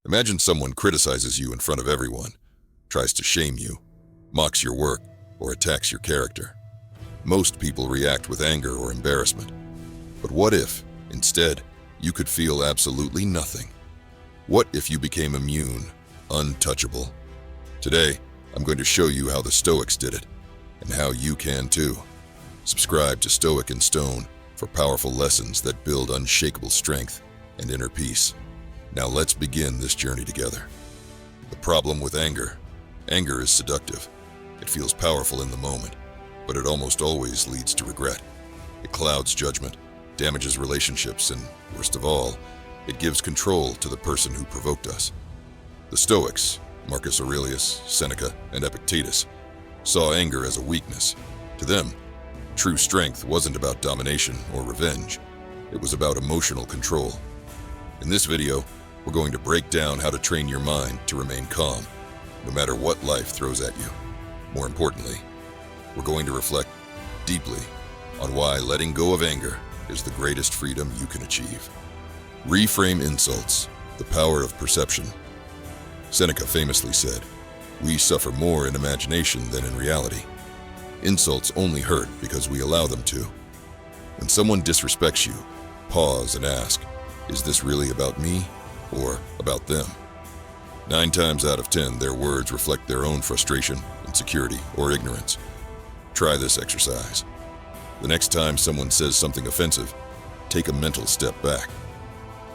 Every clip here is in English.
Imagine someone criticizes you in front of everyone, tries to shame you, mocks your work, or attacks your character. Most people react with anger or embarrassment. But what if, instead, you could feel absolutely nothing? What if you became immune, untouchable? Today, I'm going to show you how the Stoics did it, and how you can too. Subscribe to Stoic in Stone for powerful lessons that build unshakable strength and inner peace. Now let's begin this journey together. The problem with anger. Anger is seductive. It feels powerful in the moment, but it almost always leads to regret. It clouds judgment, damages relationships, and, worst of all, it gives control to the person who provoked us. The Stoics, Marcus Aurelius, Seneca, and Epictetus, saw anger as a weakness. To them, true strength wasn't about domination or revenge. It was about emotional control. In this video, we're going to break down how to train your mind to remain calm, no matter what life throws at you. More importantly, we're going to reflect deeply on why letting go of anger is the greatest freedom you can achieve. Reframe insults, the power of perception. Seneca famously said, "We suffer more in imagination than in reality." Insults only hurt because we allow them to. When someone disrespects you, pause and ask, is this really about me or about them? 9 times out of 10, their words reflect their own frustration, insecurity, or ignorance. Try this exercise. The next time someone says something offensive, take a mental step back.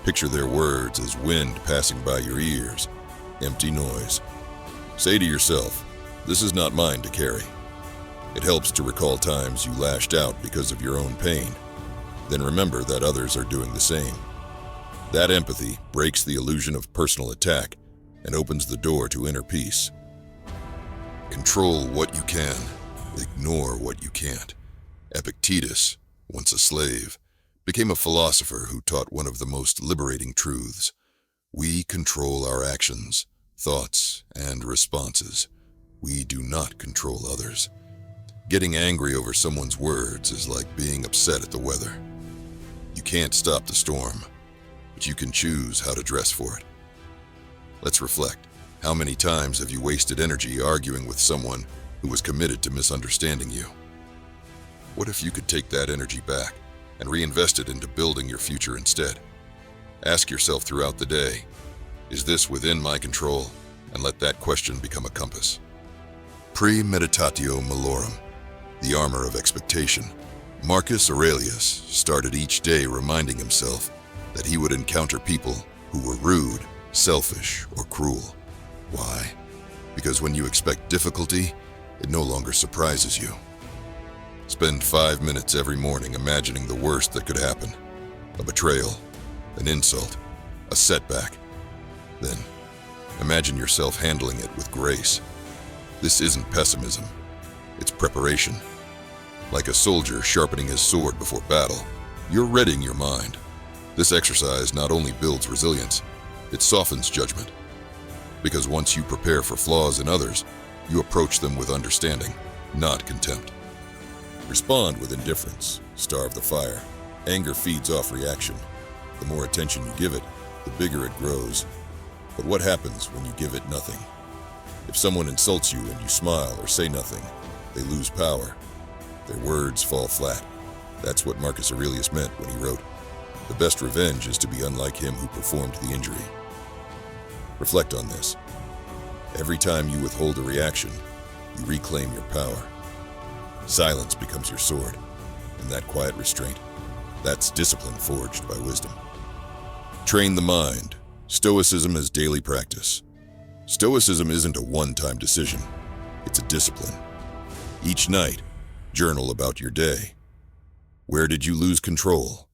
Picture their words as wind passing by your ears, empty noise. Say to yourself, this is not mine to carry. It helps to recall times you lashed out because of your own pain. Then remember that others are doing the same. That empathy breaks the illusion of personal attack and opens the door to inner peace. Control what you can, ignore what you can't. Epictetus, once a slave, became a philosopher who taught one of the most liberating truths. We control our actions, thoughts, and responses. We do not control others. Getting angry over someone's words is like being upset at the weather. You can't stop the storm, but you can choose how to dress for it. Let's reflect. How many times have you wasted energy arguing with someone who was committed to misunderstanding you? What if you could take that energy back and reinvest it into building your future instead? Ask yourself throughout the day, is this within my control? And let that question become a compass. Premeditatio malorum, the armor of expectation. Marcus Aurelius started each day reminding himself that he would encounter people who were rude, selfish, or cruel. Why? Because when you expect difficulty, it no longer surprises you. Spend 5 minutes every morning imagining the worst that could happen. A betrayal, an insult, a setback. Then, imagine yourself handling it with grace. This isn't pessimism, it's preparation. Like a soldier sharpening his sword before battle, you're readying your mind. This exercise not only builds resilience, it softens judgment. Because once you prepare for flaws in others, you approach them with understanding, not contempt. Respond with indifference, starve the fire. Anger feeds off reaction. The more attention you give it, the bigger it grows. But what happens when you give it nothing? If someone insults you and you smile or say nothing, they lose power. Their words fall flat. That's what Marcus Aurelius meant when he wrote, "The best revenge is to be unlike him who performed the injury." Reflect on this. Every time you withhold a reaction, you reclaim your power. Silence becomes your sword, and that quiet restraint, that's discipline forged by wisdom. Train the mind. Stoicism is daily practice. Stoicism isn't a one-time decision, it's a discipline. Each night, journal about your day. Where did you lose control?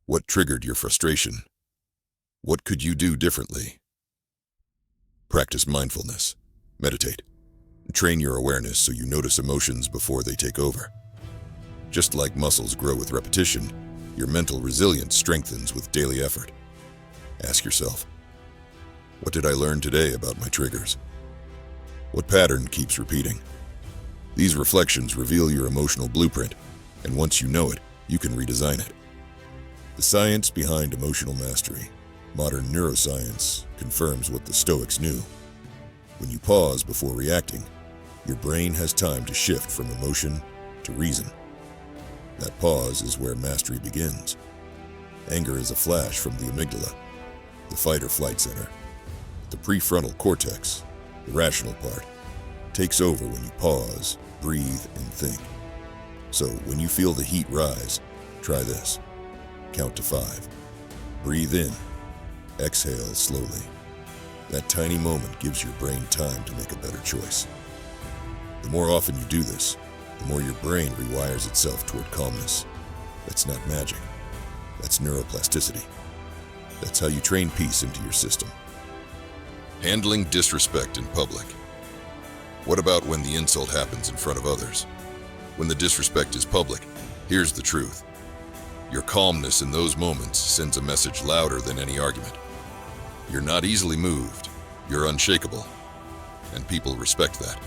What triggered your frustration? What could you do differently? Practice mindfulness. Meditate. Train your awareness so you notice emotions before they take over. Just like muscles grow with repetition, your mental resilience strengthens with daily effort. Ask yourself, what did I learn today about my triggers? What pattern keeps repeating? These reflections reveal your emotional blueprint, and once you know it, you can redesign it. The science behind emotional mastery. Modern neuroscience confirms what the Stoics knew. When you pause before reacting, your brain has time to shift from emotion to reason. That pause is where mastery begins. Anger is a flash from the amygdala, the fight or flight center. The prefrontal cortex, the rational part, takes over when you pause, breathe, and think. So when you feel the heat rise, try this. Count to 5. Breathe in. Exhale slowly. That tiny moment gives your brain time to make a better choice. The more often you do this, the more your brain rewires itself toward calmness. That's not magic. That's neuroplasticity. That's how you train peace into your system. Handling disrespect in public. What about when the insult happens in front of others? When the disrespect is public, here's the truth. Your calmness in those moments sends a message louder than any argument. You're not easily moved. You're unshakable. And people respect that.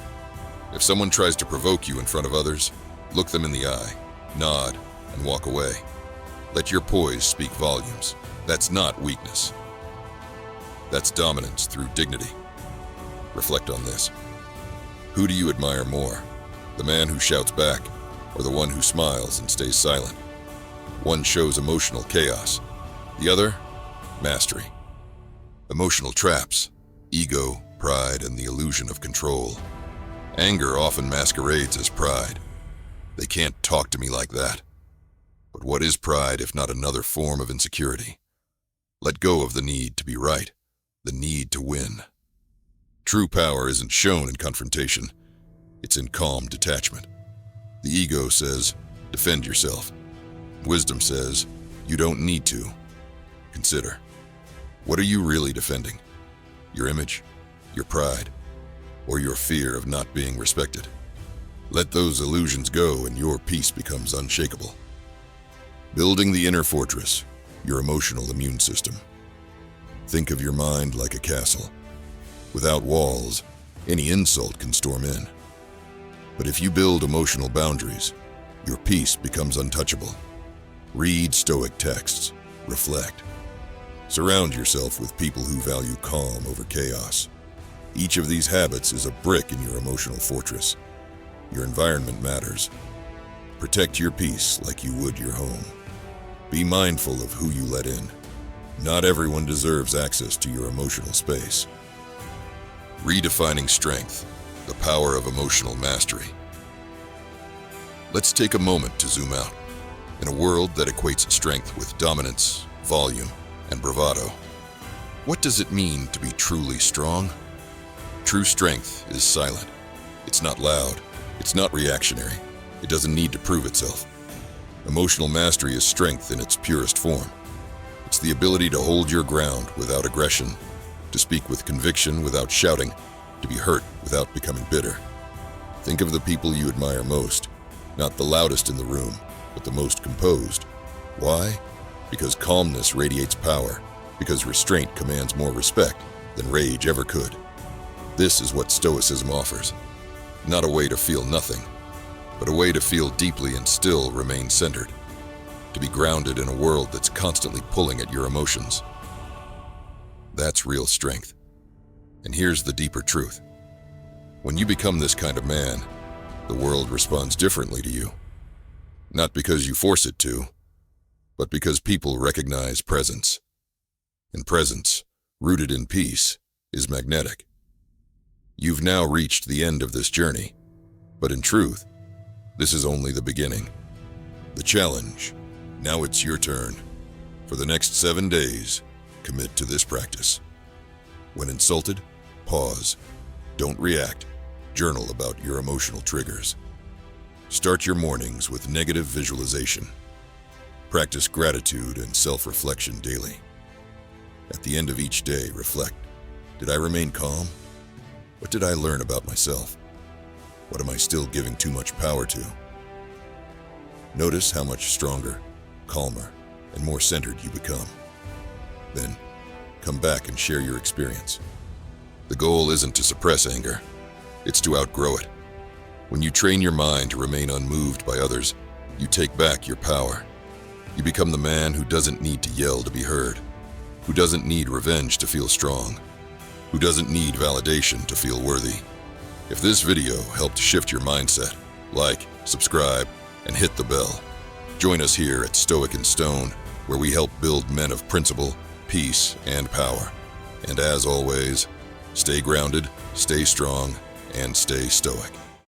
If someone tries to provoke you in front of others, look them in the eye, nod, and walk away. Let your poise speak volumes. That's not weakness. That's dominance through dignity. Reflect on this. Who do you admire more? The man who shouts back, or the one who smiles and stays silent? One shows emotional chaos. The other, mastery. Emotional traps, ego, pride, and the illusion of control. Anger often masquerades as pride. They can't talk to me like that. But what is pride if not another form of insecurity? Let go of the need to be right, the need to win. True power isn't shown in confrontation. It's in calm detachment. The ego says, defend yourself. Wisdom says, you don't need to. Consider, what are you really defending? Your image, your pride, or your fear of not being respected? Let those illusions go and your peace becomes unshakable. Building the inner fortress, your emotional immune system. Think of your mind like a castle. Without walls, any insult can storm in. But if you build emotional boundaries, your peace becomes untouchable. Read Stoic texts, reflect. Surround yourself with people who value calm over chaos. Each of these habits is a brick in your emotional fortress. Your environment matters. Protect your peace like you would your home. Be mindful of who you let in. Not everyone deserves access to your emotional space. Redefining strength, the power of emotional mastery. Let's take a moment to zoom out. In a world that equates strength with dominance, volume, and bravado, what does it mean to be truly strong? True strength is silent. It's not loud. It's not reactionary. It doesn't need to prove itself. Emotional mastery is strength in its purest form. It's the ability to hold your ground without aggression, to speak with conviction without shouting, to be hurt without becoming bitter. Think of the people you admire most, not the loudest in the room, but the most composed. Why? Because calmness radiates power, because restraint commands more respect than rage ever could. This is what Stoicism offers. Not a way to feel nothing, but a way to feel deeply and still remain centered. To be grounded in a world that's constantly pulling at your emotions. That's real strength. And here's the deeper truth. When you become this kind of man, the world responds differently to you. Not because you force it to, but because people recognize presence. And presence, rooted in peace, is magnetic. You've now reached the end of this journey, but in truth, this is only the beginning. The challenge, now it's your turn. For the next 7 days, commit to this practice. When insulted, pause. Don't react. Journal about your emotional triggers. Start your mornings with negative visualization. Practice gratitude and self-reflection daily. At the end of each day, reflect. Did I remain calm? What did I learn about myself? What am I still giving too much power to? Notice how much stronger, calmer, and more centered you become. Then, come back and share your experience. The goal isn't to suppress anger, it's to outgrow it. When you train your mind to remain unmoved by others, you take back your power. You become the man who doesn't need to yell to be heard. who doesn't need revenge to feel strong, who doesn't need validation to feel worthy. If this video helped shift your mindset, like, subscribe, and hit the bell. Join us here at Stoic and Stone, where we help build men of principle, peace, and power. And as always, stay grounded, stay strong, and stay stoic.